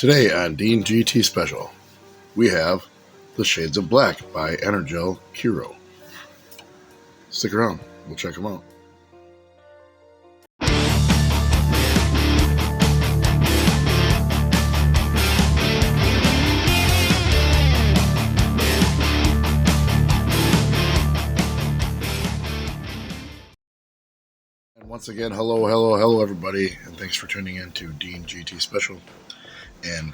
Today on Dean GT Special, we have The Shades of Black by Energel Kuro. Stick around, we'll check them out. And once again, hello everybody, and thanks for tuning in to Dean GT Special. And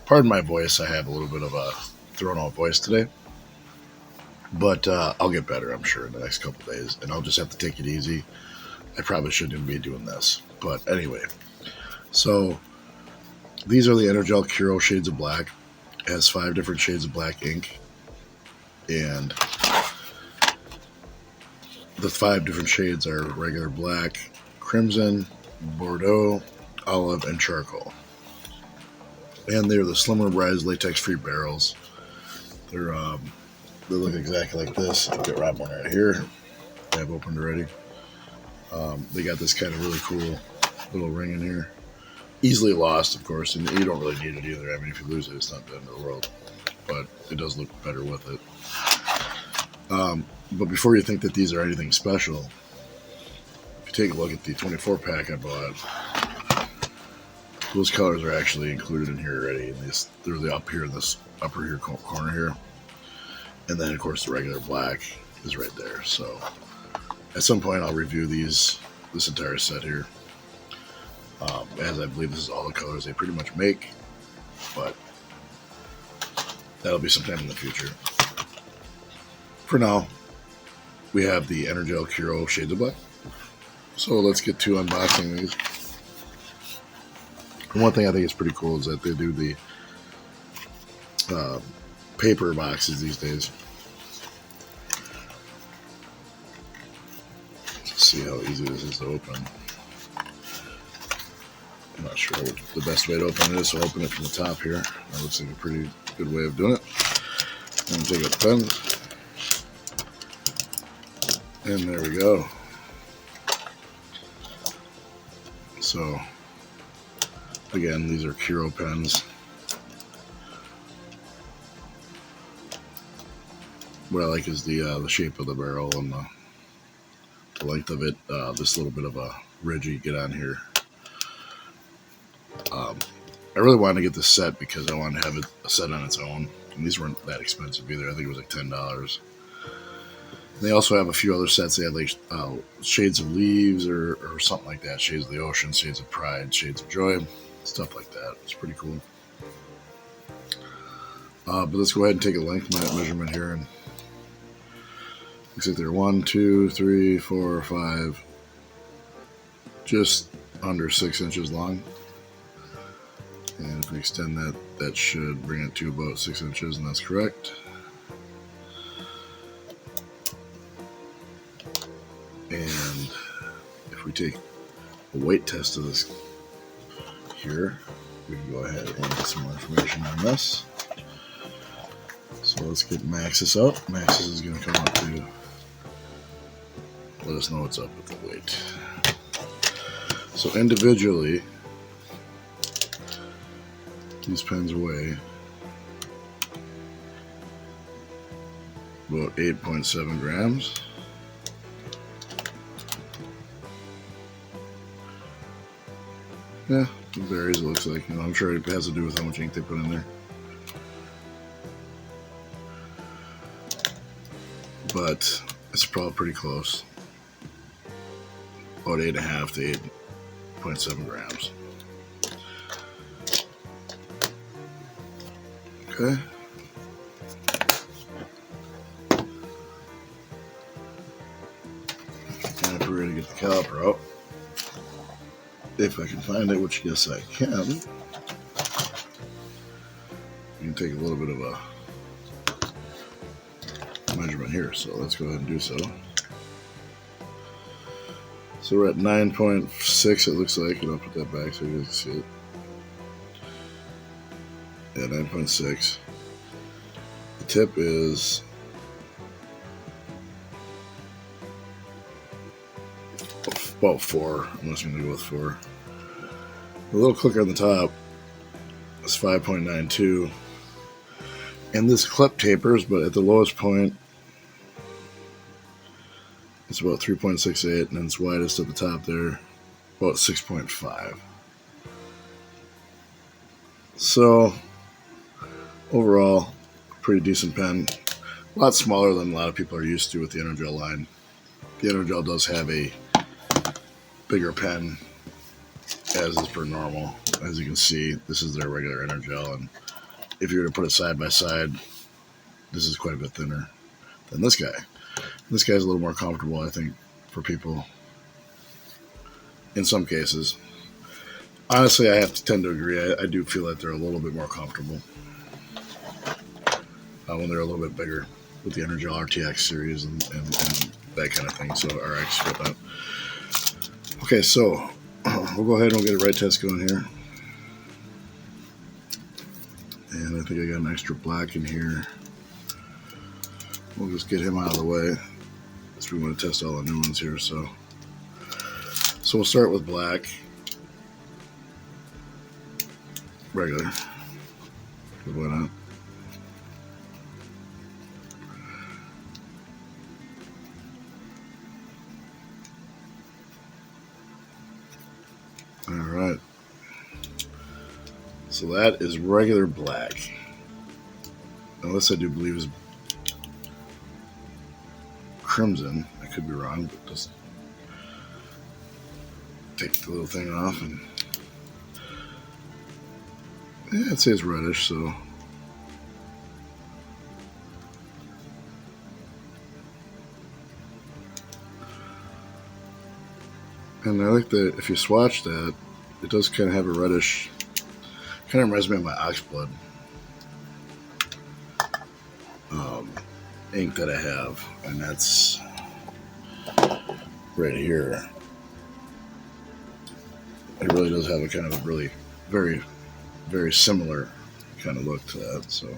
pardon my voice, I have a little bit of a thrown out voice today. But I'll get better, I'm sure, in the next couple days. And I'll just have to take it easy. I probably shouldn't even be doing this. But anyway, so these are the Energel Kuro Shades of Black. It has 5 different shades of black ink. And the 5 different shades are regular black, crimson, Bordeaux, olive, and charcoal. And they're the Slimmer Rise latex-free barrels. They look exactly like this. I'll get Rob one right here. I have opened already. They got this kind of really cool little ring in here. Easily lost, of course, and you don't really need it either. I mean, if you lose it, it's not the end of the world. But it does look better with it. But before you think that these are anything special, if you take a look at the 24-pack I bought, those colors are actually included in here already. And they're up here in this upper here corner here. And then, of course, the regular black is right there. So at some point, I'll review this entire set here. As I believe this is all the colors they pretty much make. But that'll be sometime in the future. For now, we have the Energel Kuro Shades of Black. So let's get to unboxing these. And one thing I think is pretty cool is that they do the paper boxes these days. Let's see how easy this is to open. I'm not sure what the best way to open it is, so I'll open it from the top here. That looks like a pretty good way of doing it. And take out the pen. And there we go. So, again, these are Kuro pens. What I like is the shape of the barrel and the length of it. This little bit of a ridge you get on here. I really wanted to get this set because I wanted to have it a set on its own. And these weren't that expensive either. I think it was like $10. They also have a few other sets. They have like Shades of Leaves or something like that. Shades of the Ocean, Shades of Pride, Shades of Joy, stuff like that. It's pretty cool. But let's go ahead and take a length measurement here. And looks like they're 1, 2, 3, 4, 5, just under 6 inches long. And if we extend that, that should bring it to about 6 inches, and that's correct. And if we take a weight test of this here, we can go ahead and get some more information on this. So let's get Maxis out. Maxis is going to come up to let us know what's up with the weight. So individually, these pens weigh about 8.7 grams. Yeah, it varies, it looks like. I'm sure it has to do with how much ink they put in there. But it's probably pretty close. About 8.5 to 8.7 grams. Okay. And if we're going to get the caliper out, if I can find it, which yes I can, you can take a little bit of a measurement here, so let's go ahead and do so. So we're at 9.6, it looks like, and I'll put that back so you guys can see it. Yeah, 9.6. The tip is about 4. I'm just going to go with 4. The little clicker on the top is 5.92. And this clip tapers, but at the lowest point, it's about 3.68, and its widest at the top there, about 6.5. So, overall, pretty decent pen. A lot smaller than a lot of people are used to with the Energel line. The Energel does have a bigger pen, as is per normal. As you can see, this is their regular Energel, and if you were to put it side by side, this is quite a bit thinner than this guy. This guy's a little more comfortable, I think, for people in some cases. Honestly, I have to tend to agree. I do feel that they're a little bit more comfortable when they're a little bit bigger with the Energel RTX series and that kind of thing. So RX with that. Okay, so we'll go ahead and we'll get a write test going here. And I think I got an extra black in here. We'll just get him out of the way. So we want to test all the new ones here. So we'll start with black. Regular. Why not? Alright. So that is regular black. Now this I do believe is crimson. I could be wrong, but just take the little thing off and yeah, I'd say it's reddish, so and I like that if you swatch that, it does kind of have a reddish, kind of reminds me of my Oxblood ink that I have, and that's right here. It really does have a kind of a really very, very similar kind of look to that. So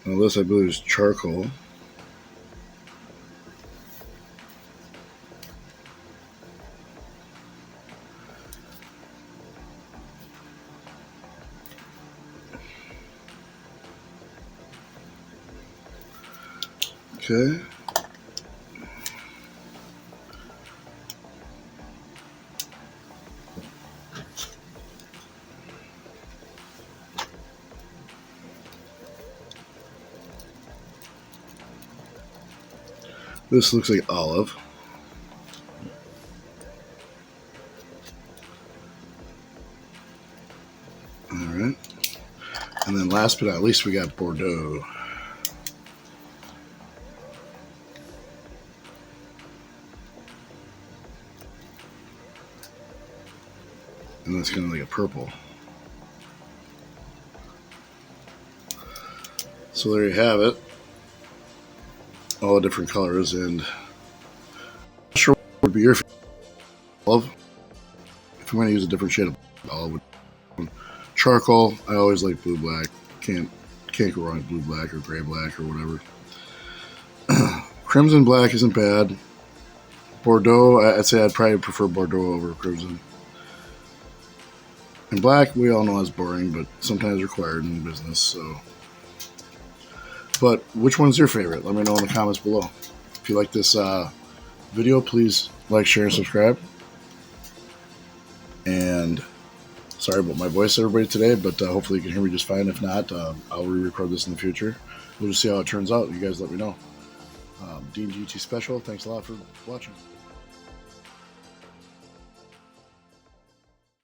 now this I believe is charcoal. Okay. This looks like olive. Alright. And then last but not least, we got Bordeaux. And that's kind of like a purple. So there you have it. All the different colors, and I'm not sure what would be your favorite olive. If you want to use a different shade of olive, charcoal. I always like blue black. Can't go wrong with blue black or gray black or whatever. Crimson black isn't bad. Bordeaux, I'd say I'd probably prefer Bordeaux over crimson. And black, we all know is boring, but sometimes required in business. So, but which one's your favorite? Let me know in the comments below. If you like this video, please like, share, and subscribe. And sorry about my voice, everybody, today, but hopefully you can hear me just fine. If not, I'll re-record this in the future. We'll just see how it turns out. You guys let me know. Dean GT Special, thanks a lot for watching.